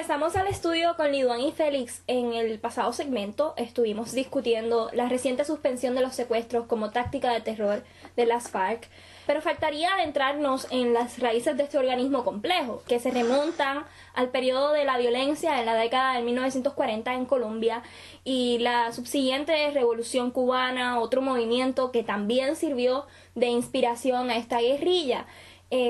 Regresamos al estudio con Liduán y Félix. En el pasado segmento estuvimos discutiendo la reciente suspensión de los secuestros como táctica de terror de las FARC, pero faltaría adentrarnos en las raíces de este organismo complejo, que se remontan al periodo de la violencia en la década de 1940 en Colombia y la subsiguiente revolución cubana, otro movimiento que también sirvió de inspiración a esta guerrilla.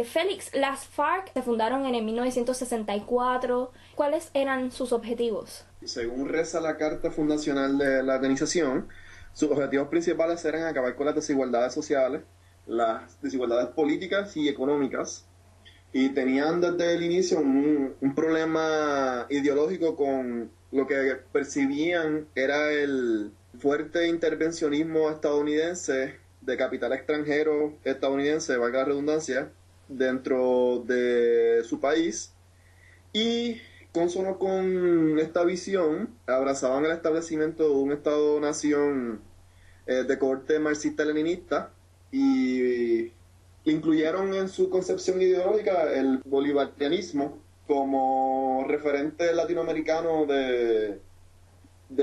Félix, las FARC se fundaron en el 1964. ¿Cuáles eran sus objetivos? Según reza la carta fundacional de la organización, sus objetivos principales eran acabar con las desigualdades sociales, las desigualdades políticas y económicas, y tenían desde el inicio un problema ideológico con lo que percibían era el fuerte intervencionismo estadounidense, de capital extranjero estadounidense, valga la redundancia, dentro de su país, y consono con esta visión abrazaban el establecimiento de un Estado-nación de corte marxista-leninista y incluyeron en su concepción ideológica el bolivarianismo como referente latinoamericano de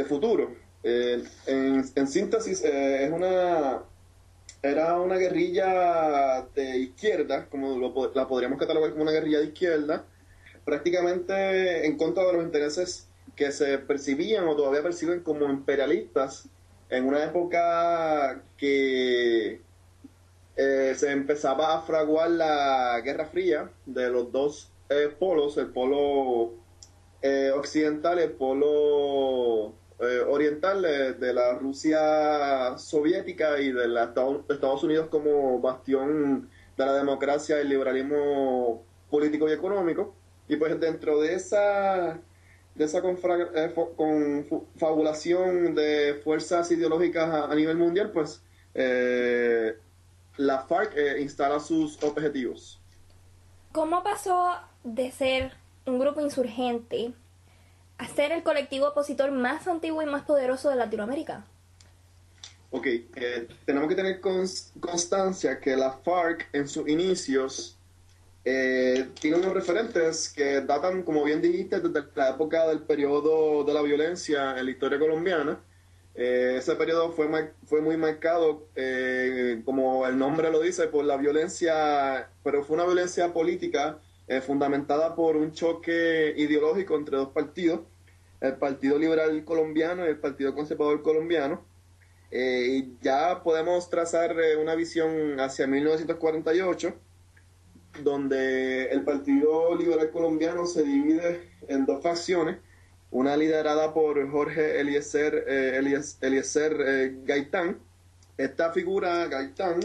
futuro. En síntesis, era una guerrilla de izquierda, como la podríamos catalogar como una guerrilla de izquierda, prácticamente en contra de los intereses que se percibían o todavía perciben como imperialistas en una época que se empezaba a fraguar la Guerra Fría de los dos polos, el polo occidental y el polo oriental de la Rusia soviética y de Estados Unidos como bastión de la democracia y el liberalismo político y económico. Y pues dentro de esa confabulación de fuerzas ideológicas a nivel mundial, pues la FARC instala sus objetivos. ¿Cómo pasó de ser un grupo insurgente a ser el colectivo opositor más antiguo y más poderoso de Latinoamérica? Ok, tenemos que tener constancia que la FARC en sus inicios tiene unos referentes que datan, como bien dijiste, desde la época del periodo de la violencia en la historia colombiana. Ese periodo fue muy marcado, como el nombre lo dice, por la violencia, pero fue una violencia política fundamentada por un choque ideológico entre dos partidos, el Partido Liberal Colombiano y el Partido Conservador Colombiano. Y ya podemos trazar una visión hacia 1948, donde el Partido Liberal Colombiano se divide en dos facciones, una liderada por Jorge Eliezer Gaitán. Esta figura, Gaitán,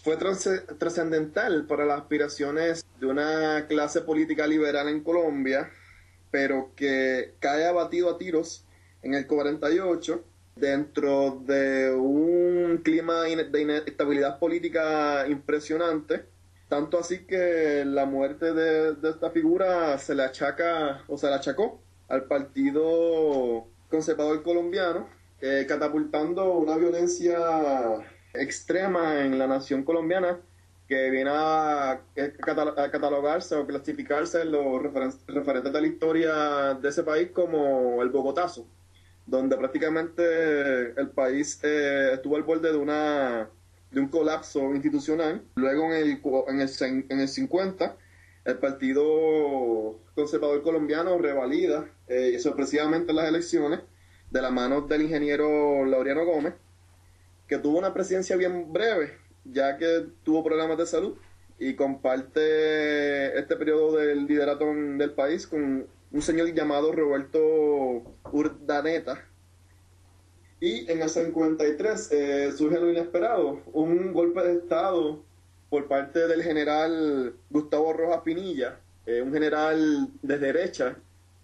fue trascendental para las aspiraciones de una clase política liberal en Colombia, pero que cae abatido a tiros en el 48 dentro de un clima de inestabilidad política impresionante, tanto así que la muerte de esta figura se le achacó al Partido Conservador Colombiano, catapultando una violencia extrema en la nación colombiana que viene a catalogarse o clasificarse en los referentes de la historia de ese país como el Bogotazo, donde prácticamente el país estuvo al borde de un colapso institucional. Luego en el 50, el Partido Conservador Colombiano revalida sorpresivamente las elecciones de la mano del ingeniero Laureano Gómez, que tuvo una presidencia bien breve, ya que tuvo problemas de salud, y comparte este periodo del liderato del país con un señor llamado Roberto Urdaneta. Y en el 53 surge lo inesperado, un golpe de Estado por parte del general Gustavo Rojas Pinilla, un general de derecha,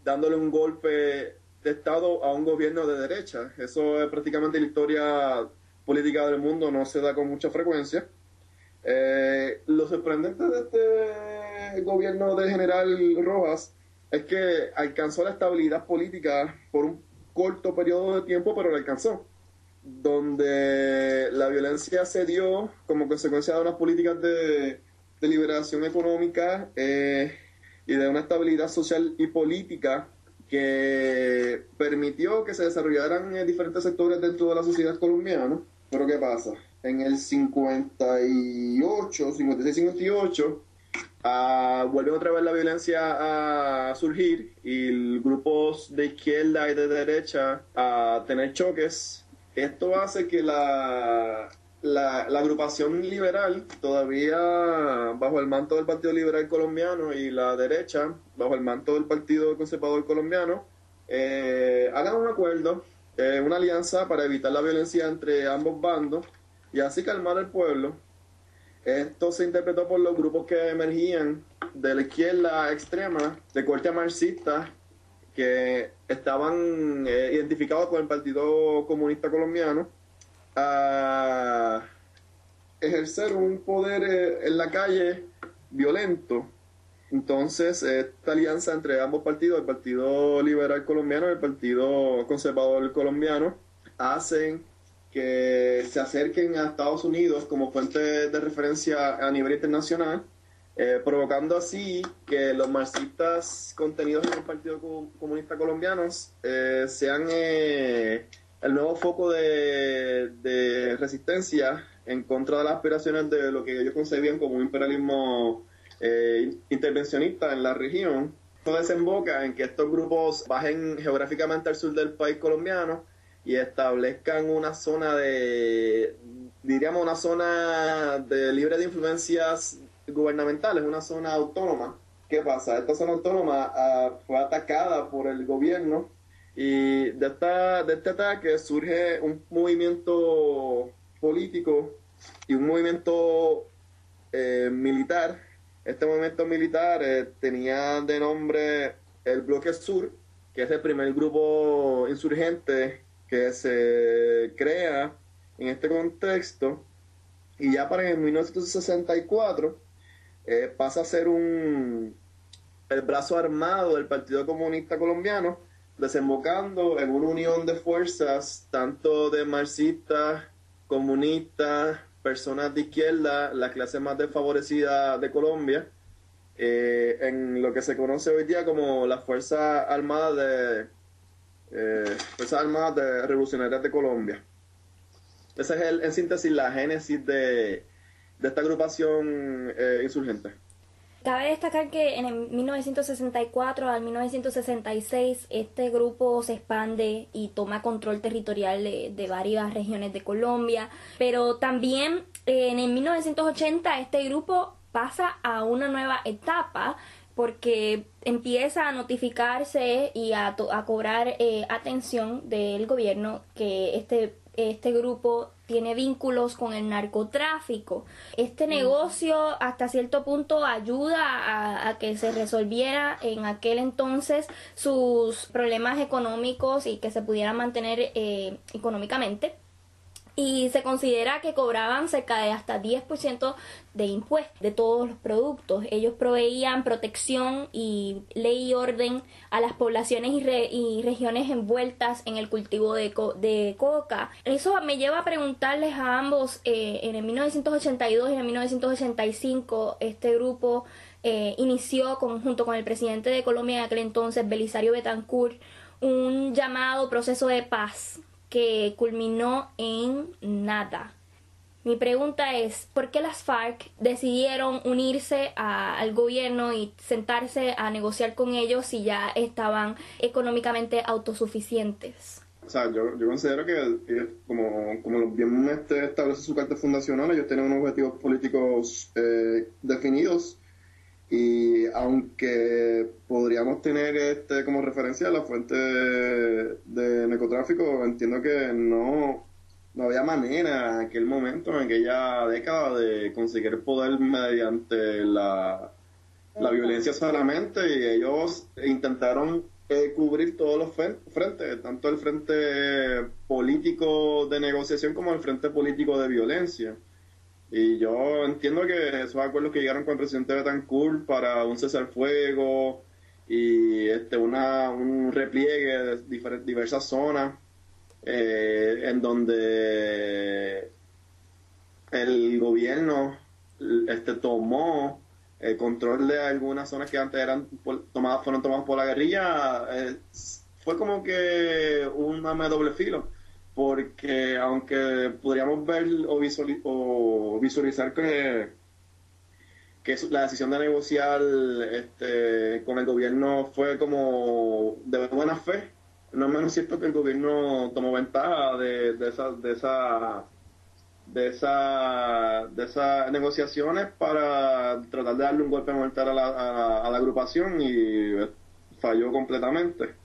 dándole un golpe de Estado a un gobierno de derecha. Eso es prácticamente la historia política del mundo, no se da con mucha frecuencia. Lo sorprendente de este gobierno del general Rojas es que alcanzó la estabilidad política por un corto periodo de tiempo, pero lo alcanzó, donde la violencia se dio como consecuencia de unas políticas de liberación económica y de una estabilidad social y política que permitió que se desarrollaran diferentes sectores dentro de la sociedad colombiana. Pero ¿qué pasa? En el 58, 56, 58, vuelve otra vez la violencia a surgir y grupos de izquierda y de derecha a tener choques. Esto hace que la agrupación liberal, todavía bajo el manto del Partido Liberal Colombiano, y la derecha, bajo el manto del Partido Conservador Colombiano, hagan un acuerdo, una alianza para evitar la violencia entre ambos bandos y así calmar al pueblo. Esto se interpretó por los grupos que emergían de la izquierda extrema, de corte marxista, que estaban identificados con el Partido Comunista Colombiano, a ejercer un poder en la calle violento. Entonces, esta alianza entre ambos partidos, el Partido Liberal Colombiano y el Partido Conservador Colombiano, hacen que se acerquen a Estados Unidos como fuente de referencia a nivel internacional, provocando así que los marxistas contenidos en el Partido Comunista Colombiano sean el nuevo foco de resistencia en contra de las aspiraciones de lo que ellos concebían como un imperialismo intervencionista en la región. Esto desemboca en que estos grupos bajen geográficamente al sur del país colombiano y establezcan una zona una zona libre de influencias gubernamentales, una zona autónoma. ¿Qué pasa? Esta zona autónoma fue atacada por el gobierno y de este ataque surge un movimiento político y un movimiento militar. Este movimiento militar tenía de nombre el Bloque Sur, que es el primer grupo insurgente que se crea en este contexto, y ya para en 1964 pasa a ser el brazo armado del Partido Comunista Colombiano, desembocando en una unión de fuerzas tanto de marxistas, comunistas, personas de izquierda, la clase más desfavorecida de Colombia, en lo que se conoce hoy día como las Fuerzas Armadas Revolucionarias de Colombia. Esa es en síntesis la génesis de esta agrupación insurgente. Cabe destacar que en el 1964 al 1966 este grupo se expande y toma control territorial de varias regiones de Colombia, pero también en el 1980 este grupo pasa a una nueva etapa porque empieza a notificarse y a cobrar atención del gobierno que este grupo tiene vínculos con el narcotráfico. Este negocio hasta cierto punto ayuda a que se resolviera en aquel entonces sus problemas económicos y que se pudieran mantener económicamente. Y se considera que cobraban cerca de hasta 10% de impuestos de todos los productos. Ellos proveían protección y ley y orden a las poblaciones y regiones envueltas en el cultivo de coca. Eso me lleva a preguntarles a ambos, en el 1982 y en el 1985 este grupo inició junto con el presidente de Colombia en aquel entonces, Belisario Betancourt, un llamado proceso de paz que culminó en nada. Mi pregunta es, ¿por qué las FARC decidieron unirse al gobierno y sentarse a negociar con ellos si ya estaban económicamente autosuficientes? O sea, yo considero que como bien establece su carta fundacional, ellos tienen unos objetivos políticos definidos, y aunque podríamos tener como referencia la fuente de narcotráfico, entiendo que no había manera en aquel momento, en aquella década, de conseguir poder mediante la violencia solamente, y ellos intentaron cubrir todos los frentes, tanto el frente político de negociación como el frente político de violencia. Y yo entiendo que esos acuerdos que llegaron con el presidente Betancourt para un cese al fuego y un repliegue de diversas zonas, en donde el gobierno tomó el control de algunas zonas que antes fueron tomadas por la guerrilla, fue como que un arma de doble filo, porque aunque podríamos ver o visualizar que la decisión de negociar con el gobierno fue como de buena fe, no es menos cierto que el gobierno tomó ventaja de esas negociaciones para tratar de darle un golpe mortal a la agrupación y falló completamente.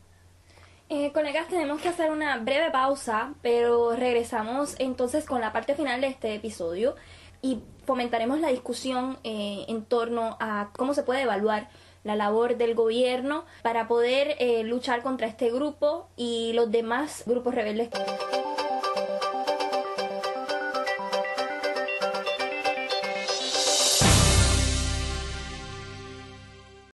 Colegas, tenemos que hacer una breve pausa, pero regresamos entonces con la parte final de este episodio y fomentaremos la discusión en torno a cómo se puede evaluar la labor del gobierno para poder luchar contra este grupo y los demás grupos rebeldes.